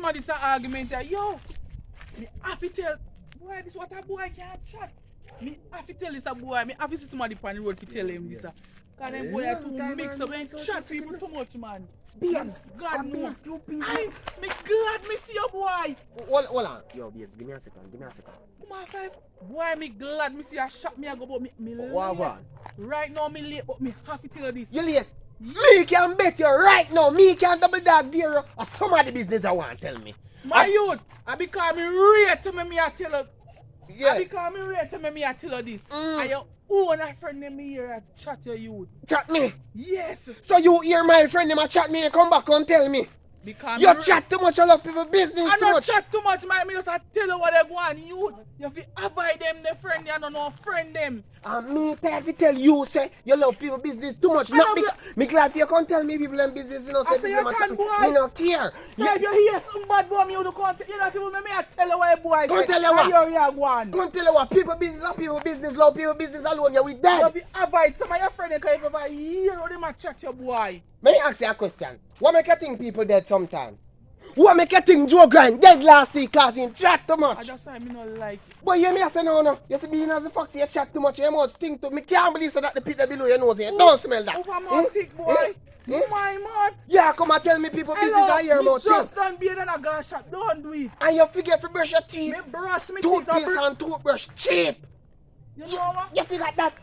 some of this argument here. Yo, me have to tell, boy, this what a boy can't chat. Me have to tell this a boy, me have to see somebody on the road to tell him this. Cause them boy are too mixed up and chat people too much, man. Babes, God knows. Me glad me see your boy. Hold on. Yo, babes, give me a second. Come on, 5. Boy, me glad me see a shot me a go, but me late. What? Right now me late, but me have to tell you this. You late? Me can bet you right now. Me can double dog dear of some of the business I want tell me. My youth, I become me rate to me I tell you. Yeah. I become me rate to me I tell you this. And your own friend them here and chat your youth. Chat me? Yes. So you hear my friend them a chat me and come back and tell me? Because you chat too much, I love people business I too much. don't chat too much, man. Me just tell you what they want. You have to avoid them, the friend, you don't know friend them. And me tired to tell you, say, you love people business too much. Not me glad you can't tell me people them business, you know, say people them chat. Me not care. So if you hear some bad boy, you don't can't tell me I tell you what boy. Can't tell you what. Can't tell you what. People business are people business, love people business alone, you're with that. You have to avoid some of your friends, because if you hear how them chat your boy. May I ask you a question? What make you think people dead sometimes? What make you think Joe Grind dead last week cause he chat too much? I just say me not like it. But you hear me I say no. You see being as a fox you chat too much, you must think too. Me can't believe so that the pit below your nose here. Don't smell that. Over my thick boy. My mouth. Yeah, come and tell me people business are here about just done being in a gun shot. Don't do it. And you forget to brush your teeth. Me brush me toothpaste and toothbrush cheap. You know what? You forget that.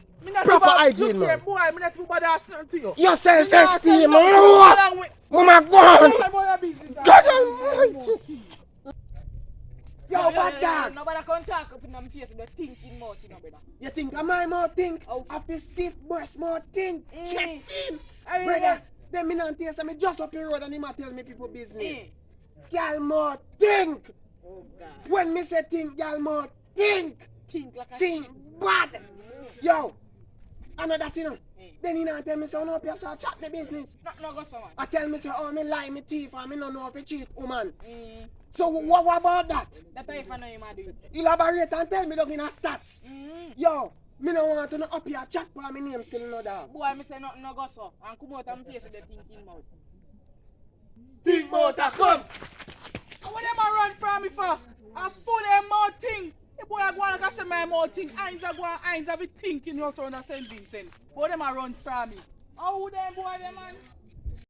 Proper hygiene, man. Boy, me not about that to you. Your self-esteem, low. Mama, go on. God almighty. Yo, what that? Nobody can talk up in my face with the thinking mouth, you know, brother. You think of my mouth think? Of the stiff breast mouth think? Check him. Brother, them me not tell me just up the road and him a tell me people business. Girl mouth think. Oh, God. When me say think, girl mouth think. Think like a think bad. Yo. I know that, you know. Then he not tell me, so no, up here, so chat me business. No go so much. I tell me, say, oh, me lie me thief, and me no know if I cheat, woman. So what about that? That if I know you might do it. Elaborate and tell me, look in a stats. Yo, me no want to know up here chat, but my name still know that. Boy, me say nothing no go so. And come out and face with the thinking mouth. Think mouth, come! What them a run from me for? I fool them mouth thing. The boy I go on like I say my mouth thing. Hines a go on, Hines a be thinking also on the same Vincent. What them a run from me? How them boy them man?